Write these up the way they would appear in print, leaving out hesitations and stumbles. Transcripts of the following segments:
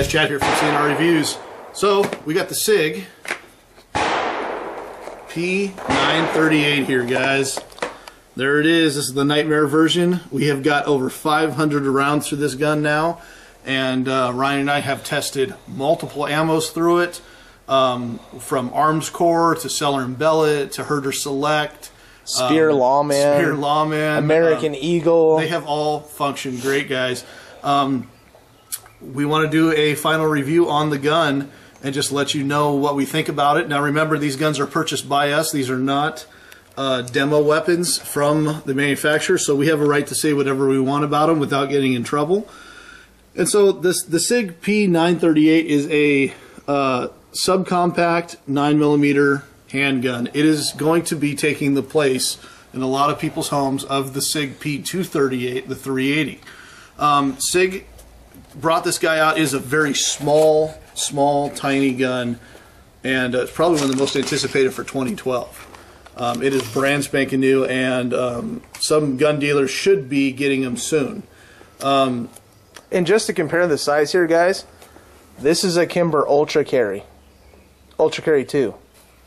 guys, Chad here from CNR Reviews. So we got the Sig P938 here, guys. There it is. This is the Nightmare version. We have got over 500 rounds through this gun now, and Ryan and I have tested multiple ammos through it, from Arms Core to Cellar and Bellet to Herder Select, Spear Lawman, American Eagle. They have all functioned great, guys. We want to do a final review on the gun and just let you know what we think about it. Now remember, these guns are purchased by us. These are not demo weapons from the manufacturer, so we have a right to say whatever we want about them without getting in trouble. And so the Sig P938 is a subcompact 9mm handgun. It is going to be taking the place in a lot of people's homes of the Sig P238, the 380. Sig brought this guy out. It is a very small, tiny gun, and it's probably one of the most anticipated for 2012. It is brand spanking new, and some gun dealers should be getting them soon. And just to compare the size here, guys, this is a Kimber Ultra Carry 2.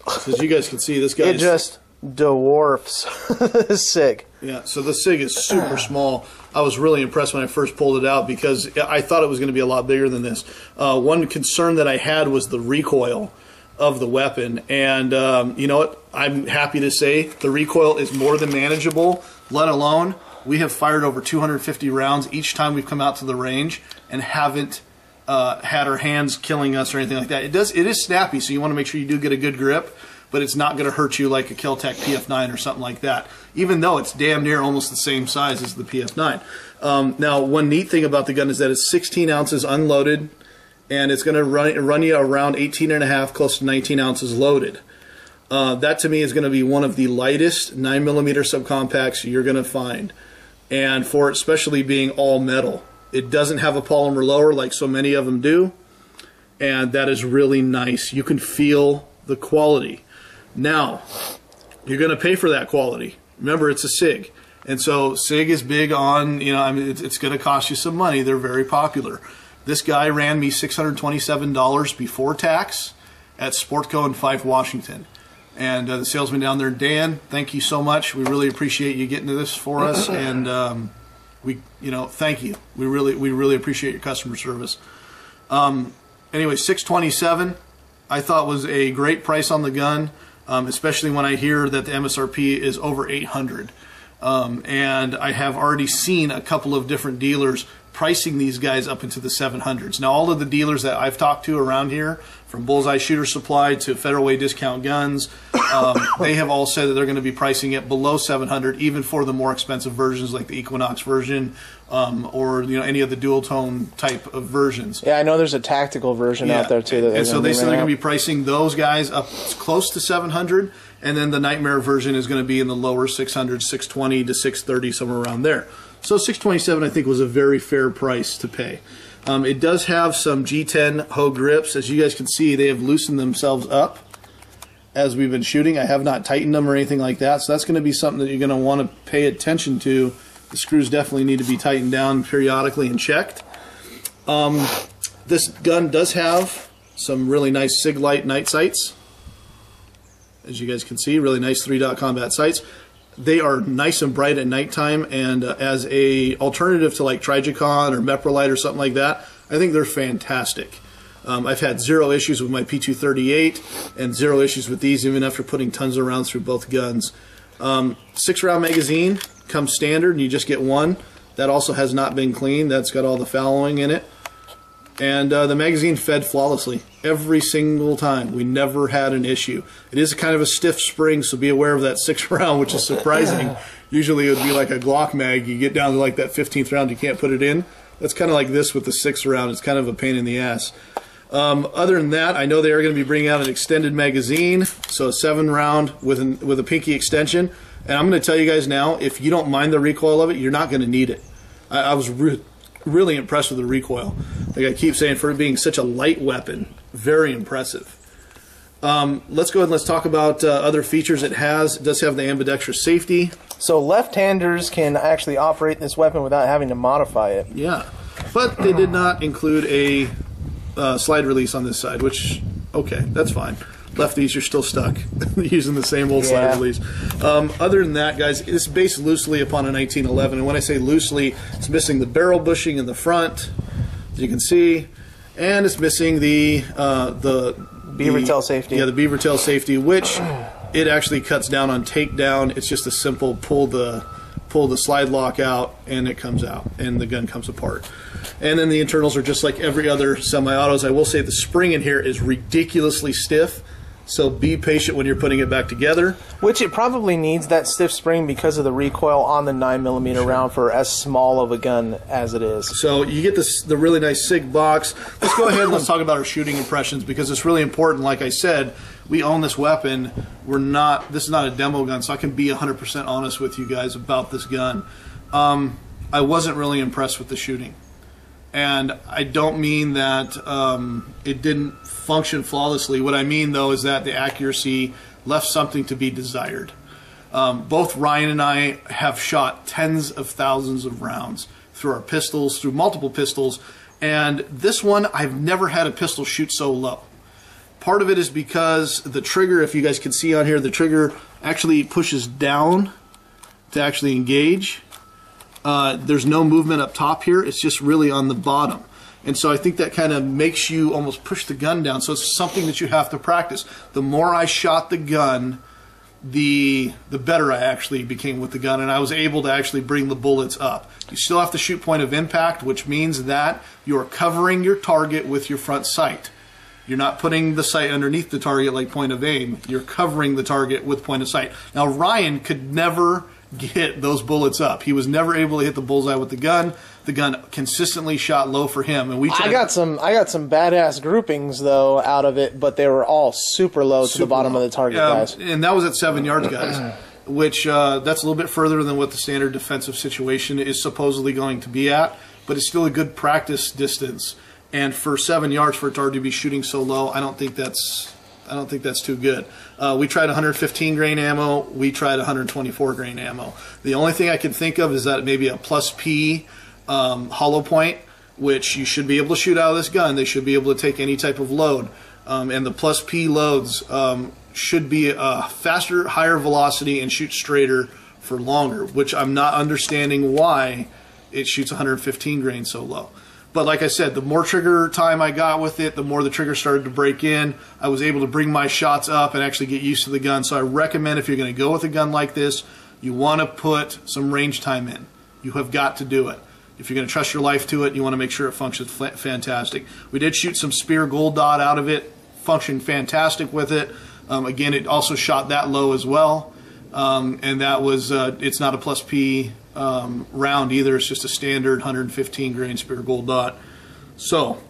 So as you guys can see, this guy it just dwarfs the Sig. Yeah, so the Sig is super small. I was really impressed when I first pulled it out because I thought it was going to be a lot bigger than this. One concern that I had was the recoil of the weapon, and you know what? I'm happy to say the recoil is more than manageable, let alone we have fired over 250 rounds each time we've come out to the range and haven't had our hands killing us or anything like that. It is snappy, so you want to make sure you do get a good grip, but it's not going to hurt you like a Kel-Tec PF9 or something like that, even though it's damn near almost the same size as the PF9. Now, one neat thing about the gun is that it's 16 ounces unloaded, and it's going to run you around 18.5, close to 19 ounces loaded. That to me is going to be one of the lightest 9mm subcompacts you're going to find, and for it especially being all metal. It doesn't have a polymer lower like so many of them do, and that is really nice. You can feel the quality. Now, you're going to pay for that quality. Remember, it's a Sig, and so Sig is big on, you know, I mean, it's going to cost you some money. They're very popular. This guy ran me $627 before tax at Sportco in Fife, Washington. And the salesman down there, Dan, thank you so much. We really appreciate you getting to this for us, and thank you. We really appreciate your customer service. Anyway, $627 I thought was a great price on the gun, especially when I hear that the MSRP is over $800. And I have already seen a couple of different dealers pricing these guys up into the 700s. Now, all of the dealers that I've talked to around here, from Bullseye Shooter Supply to Federal Way Discount Guns, they have all said that they're going to be pricing it below 700, even for the more expensive versions like the Equinox version, or any of the dual tone type of versions. Yeah, I know there's a tactical version out there too. And so they said they're going to be pricing those guys up close to 700, and then the Nightmare version is going to be in the lower 600, 620 to 630, somewhere around there. So $627 I think was a very fair price to pay. It does have some G10 hoe grips. As you guys can see, they have loosened themselves up as we've been shooting. I have not tightened them or anything like that, so that's going to be something that you're going to want to pay attention to. The screws definitely need to be tightened down periodically and checked. This gun does have some really nice Sig Light night sights. As you guys can see, really nice 3-dot combat sights. They are nice and bright at nighttime, and as a alternative to like Trijicon or Meprolite or something like that, I think they're fantastic. I've had zero issues with my P238 and zero issues with these, even after putting tons of rounds through both guns. 6-round magazine comes standard, and you just get one. That also has not been cleaned. That's got all the fallowing in it. And the magazine fed flawlessly every single time. We never had an issue. It is kind of a stiff spring, so be aware of that 6th-round, which is surprising. Usually it would be like a Glock mag. You get down to like that 15th round, you can't put it in. That's kind of like this with the 6th round. It's kind of a pain in the ass. Other than that, I know they are going to be bringing out an extended magazine, so a 7-round with a pinky extension. And I'm going to tell you guys now, if you don't mind the recoil of it, you're not going to need it. I was really impressed with the recoil. Like I keep saying, for it being such a light weapon, very impressive. Let's go ahead and let's talk about other features it has. It does have the ambidextrous safety. So left-handers can actually operate this weapon without having to modify it. Yeah, but they did not include a slide release on this side, which, okay, that's fine. Lefties, you're still stuck using the same old slide release. Other than that, guys, it's based loosely upon a 1911. And when I say loosely, it's missing the barrel bushing in the front, as you can see, and it's missing the beaver tail safety. Yeah, the beaver tail safety, which it actually cuts down on takedown. It's just a simple pull the slide lock out, and it comes out, and the gun comes apart. And then the internals are just like every other semi-autos. I will say the spring in here is ridiculously stiff, so be patient when you're putting it back together. Which it probably needs that stiff spring because of the recoil on the 9mm round for as small of a gun as it is. So you get the really nice SIG box. Let's go ahead and let's talk about our shooting impressions, because it's really important. Like I said, we own this weapon. This is not a demo gun, so I can be 100% honest with you guys about this gun. I wasn't really impressed with the shooting. And I don't mean that it didn't function flawlessly. What I mean, though, is that the accuracy left something to be desired. Both Ryan and I have shot tens of thousands of rounds through our pistols, through multiple pistols, and this one, I've never had a pistol shoot so low. Part of it is because the trigger, if you guys can see on here, the trigger actually pushes down to actually engage. There's no movement up top here. It's just really on the bottom. And so I think that kind of makes you almost push the gun down. So it's something that you have to practice. The more I shot the gun, the better I actually became with the gun, and I was able to actually bring the bullets up. You still have to shoot point of impact, which means that you're covering your target with your front sight. You're not putting the sight underneath the target like point of aim. You're covering the target with point of sight. Now, Ryan could never get those bullets up. He was never able to hit the bullseye with the gun. The gun consistently shot low for him, and I got some badass groupings though out of it, but they were all super low to the bottom of the target, guys. And that was at 7 yards, guys, which that's a little bit further than what the standard defensive situation is supposedly going to be at, but it's still a good practice distance. And for 7 yards for it to already be shooting so low, I don't think that's too good. We tried 115 grain ammo. We tried 124 grain ammo. The only thing I can think of is that maybe a plus P hollow point, which you should be able to shoot out of this gun. They should be able to take any type of load. And the plus P loads should be a faster, higher velocity and shoot straighter for longer, which I'm not understanding why it shoots 115 grain so low. But like I said, the more trigger time I got with it, the more the trigger started to break in. I was able to bring my shots up and actually get used to the gun. So I recommend, if you're going to go with a gun like this, you want to put some range time in. You have got to do it. If you're going to trust your life to it, you want to make sure it functions fantastic. We did shoot some Spear Gold Dot out of it. Functioned fantastic with it. Again, it also shot that low as well. And that was, it's not a plus P round either. It's just a standard 115 grain Spear Gold Dot. So,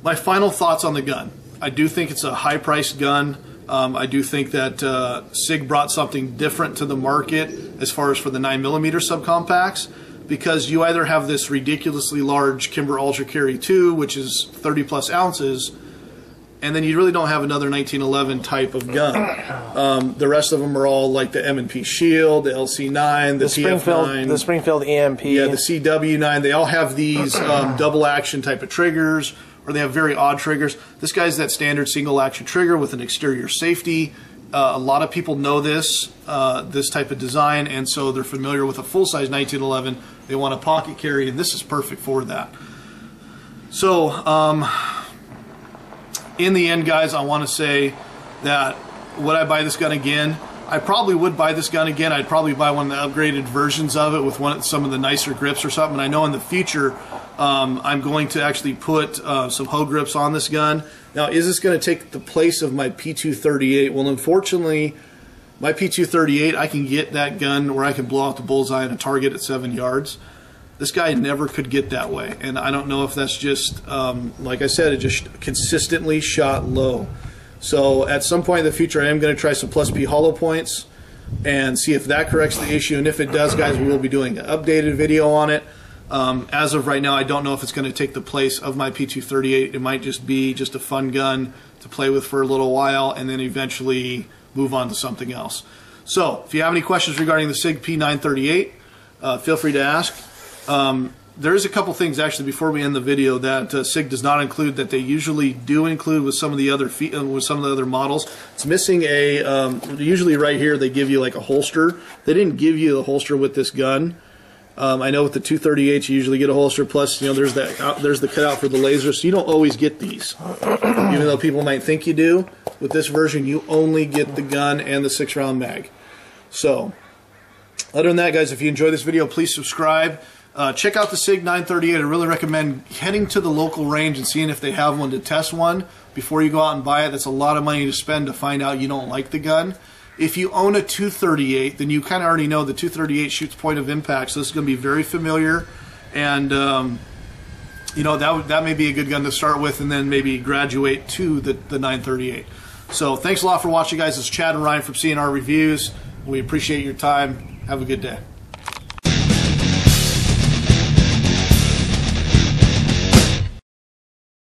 my final thoughts on the gun. I do think it's a high-priced gun. I do think that SIG brought something different to the market as far as for the 9mm subcompacts, because you either have this ridiculously large Kimber Ultra Carry 2, which is 30-plus ounces, and then you really don't have another 1911 type of gun. The rest of them are all like the M&P Shield, the LC9, the TF9, the Springfield EMP, yeah, the CW9. They all have these double action type of triggers, or they have very odd triggers. This guy's that standard single action trigger with an exterior safety. A lot of people know this type of design, and so they're familiar with a full-size 1911. They want a pocket carry, and this is perfect for that. So, in the end, guys, I want to say that would I buy this gun again? I probably would buy this gun again. I'd probably buy one of the upgraded versions of it with some of the nicer grips or something. And I know in the future I'm going to actually put some hoe grips on this gun. Now, is this going to take the place of my P938? Well, unfortunately, my P938, I can get that gun where I can blow out the bullseye on a target at 7 yards. This guy never could get that way, and I don't know if that's just, like I said, it just consistently shot low. So at some point in the future, I am going to try some plus P hollow points and see if that corrects the issue, and if it does, guys, we will be doing an updated video on it. As of right now, I don't know if it's going to take the place of my P938. It might just be just a fun gun to play with for a little while and then eventually move on to something else. So if you have any questions regarding the Sig P938, feel free to ask. there is a couple things actually before we end the video that Sig does not include that they usually do include with some of the other models. It's missing a usually right here they give you like a holster. They didn't give you the holster with this gun. I know with the 238 you usually get a holster. Plus, you know, there's the cutout for the laser, so you don't always get these, even though people might think you do. With this version, you only get the gun and the 6-round mag. So, other than that, guys, if you enjoyed this video, please subscribe. Check out the Sig 938. I really recommend heading to the local range and seeing if they have one to test one before you go out and buy it. That's a lot of money to spend to find out you don't like the gun. If you own a 238, then you kind of already know the 238 shoots point of impact, so this is going to be very familiar. And, you know, that may be a good gun to start with and then maybe graduate to the 938. So thanks a lot for watching, guys. It's Chad and Ryan from CNR Reviews. We appreciate your time. Have a good day.